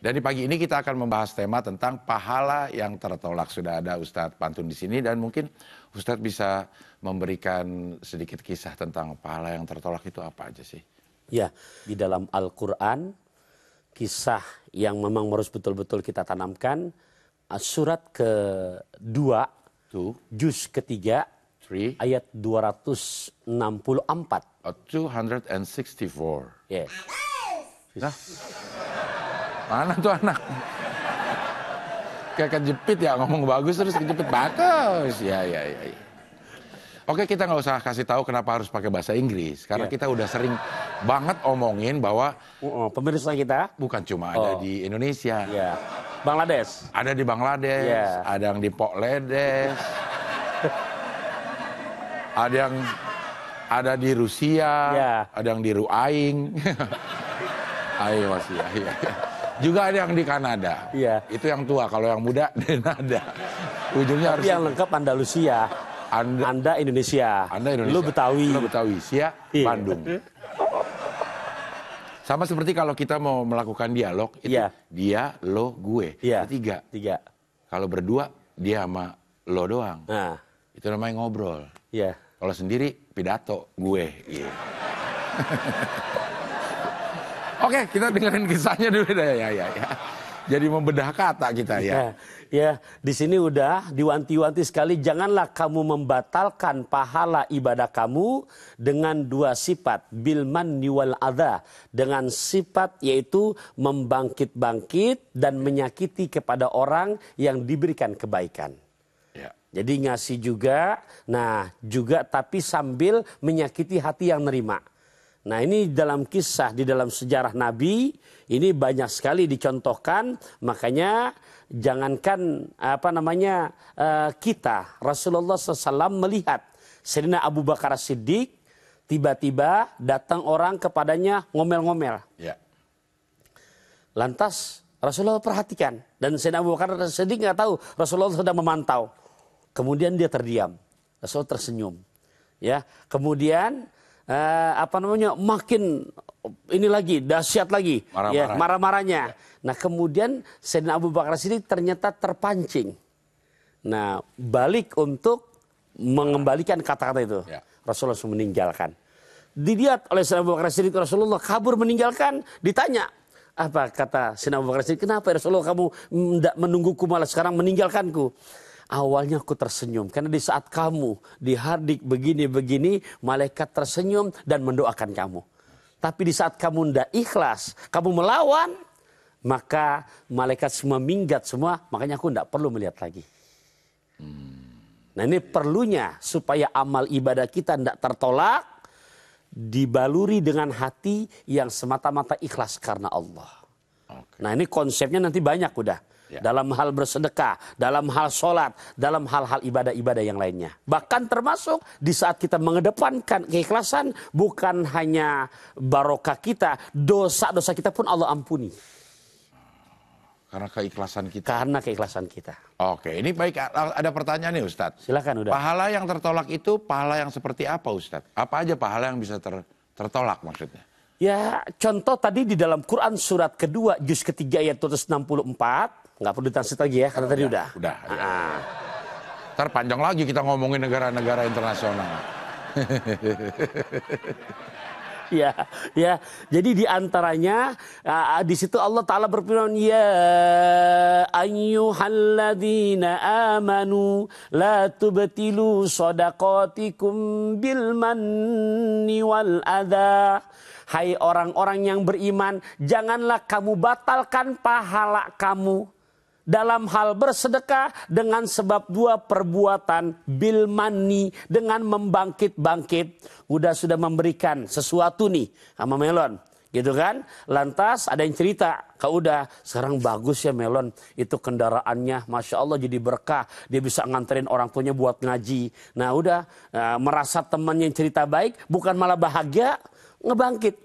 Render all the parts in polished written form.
Dan di pagi ini kita akan membahas tema tentang pahala yang tertolak. Sudah ada Ustadz Pantun di sini dan mungkin Ustadz bisa memberikan sedikit kisah tentang pahala yang tertolak itu apa aja sih? Ya, di dalam Al-Quran kisah yang memang harus betul-betul kita tanamkan. Surat kedua, juz ketiga, ayat 264. 264. Yes. Nah, mana tuh anak? Kayak kejepit ya, ngomong bagus terus kejepit. Bagus. Ya. Oke, kita nggak usah kasih tahu kenapa harus pakai bahasa Inggris. Karena kita udah sering banget omongin bahwa pemirsa kita bukan cuma ada di Indonesia. Ya. Bangladesh. Ada di Bangladesh, ada yang di Pokledes, ada di Rusia, ada yang di Ruaing. Ayo masih ya. Juga ada yang di Kanada. Iya. Itu yang tua, kalau yang muda di Nada. Ujungnya harus yang lengkap Andalusia. Anda Indonesia. Lu Betawi. Lu Betawi, Sia, Bandung. Sama seperti kalau kita mau melakukan dialog, itu dia, lo, gue. Tiga. Kalau berdua, dia sama lo doang. Nah. Itu namanya ngobrol. Iya. Kalau sendiri, pidato, gue. Oke, kita dengerin kisahnya dulu deh. Ya. Jadi membedah kata kita ya. Ya, di sini udah diwanti-wanti sekali. Janganlah kamu membatalkan pahala ibadah kamu dengan dua sifat. Bil manni wal adha. Dengan sifat yaitu membangkit-bangkit dan menyakiti kepada orang yang diberikan kebaikan. Jadi ngasih juga, juga tapi sambil menyakiti hati yang nerima. Nah ini dalam kisah, di dalam sejarah Nabi, ini banyak sekali dicontohkan. Makanya jangankan kita, Rasulullah SAW melihat Sayyidina Abu Bakar Siddiq, tiba-tiba datang orang kepadanya ngomel-ngomel. Lantas Rasulullah perhatikan, dan Sayyidina Abu Bakar Siddiq nggak tahu Rasulullah sedang memantau. Kemudian dia terdiam, Rasul tersenyum, ya. Kemudian makin ini lagi dahsyat lagi, marah-marahnya. Nah kemudian Sayyidina Abu Bakar Siddiq ternyata terpancing. Nah balik untuk mengembalikan kata-kata itu, Rasulullah langsung meninggalkan. Dilihat oleh Sayyidina Abu Bakar Siddiq, Rasulullah kabur meninggalkan. Ditanya, apa kata Sayyidina Abu Bakar Siddiq, kenapa ya Rasulullah kamu tidak menungguku malah sekarang meninggalkanku? Awalnya aku tersenyum karena di saat kamu dihardik begini-begini, malaikat tersenyum dan mendoakan kamu. Tapi di saat kamu tidak ikhlas, kamu melawan, maka malaikat semua minggat semua, makanya aku tidak perlu melihat lagi. Nah ini perlunya supaya amal ibadah kita tidak tertolak, dibaluri dengan hati yang semata-mata ikhlas karena Allah. Nah ini konsepnya nanti banyak udah. Dalam hal bersedekah, dalam hal sholat, dalam hal-hal ibadah-ibadah yang lainnya. Bahkan termasuk di saat kita mengedepankan keikhlasan, bukan hanya barokah kita, dosa-dosa kita pun Allah ampuni. Karena keikhlasan kita. Karena keikhlasan kita. Oke, ini baik, ada pertanyaan nih Ustadz. Silakan udah. Pahala yang tertolak itu pahala yang seperti apa Ustadz? Apa aja pahala yang bisa tertolak maksudnya? Ya contoh tadi di dalam Quran surat kedua juz ketiga ayat 264. Nggak perlu ditranslate lagi ya, karena tadi udah. Ntar panjang lagi kita ngomongin negara-negara internasional. Ya. Jadi di antaranya di situ Allah Taala berfirman, ya ayyuhalladzina amanu la tubtilu shadaqatikum bil manni wal adha. Hai orang-orang yang beriman, janganlah kamu batalkan pahala kamu dalam hal bersedekah dengan sebab dua perbuatan, bil manni, dengan membangkit-bangkit. Sudah memberikan sesuatu nih sama melon, gitu kan? Lantas ada yang cerita, udah sekarang bagus ya melon, itu kendaraannya masya Allah jadi berkah, dia bisa nganterin orang tuanya buat ngaji. Nah merasa temannya yang cerita baik, bukan malah bahagia, ngebangkit.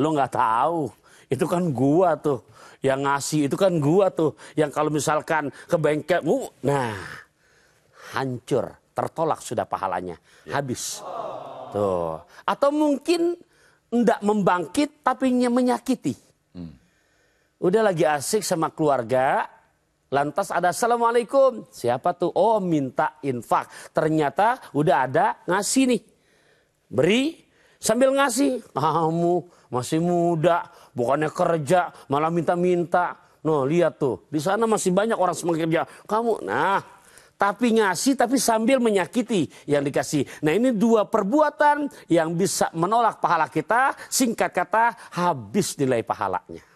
Lo nggak tahu, itu kan gua tuh yang ngasih, itu kan gua tuh yang kalau misalkan ke bengkel, hancur, tertolak sudah pahalanya, habis. Tuh. Atau mungkin enggak membangkit tapi menyakiti. Udah lagi asik sama keluarga, lantas ada assalamualaikum. Siapa tuh? Oh, minta infak. Ternyata udah ada ngasih nih. Beri sambil ngasih. Kamu masih muda, bukannya kerja, malah minta-minta. No, lihat tuh, di sana masih banyak orang semakin kerja. Kamu, nah, tapi ngasih tapi sambil menyakiti yang dikasih. Nah, ini dua perbuatan yang bisa menolak pahala kita. Singkat kata, habis nilai pahalanya.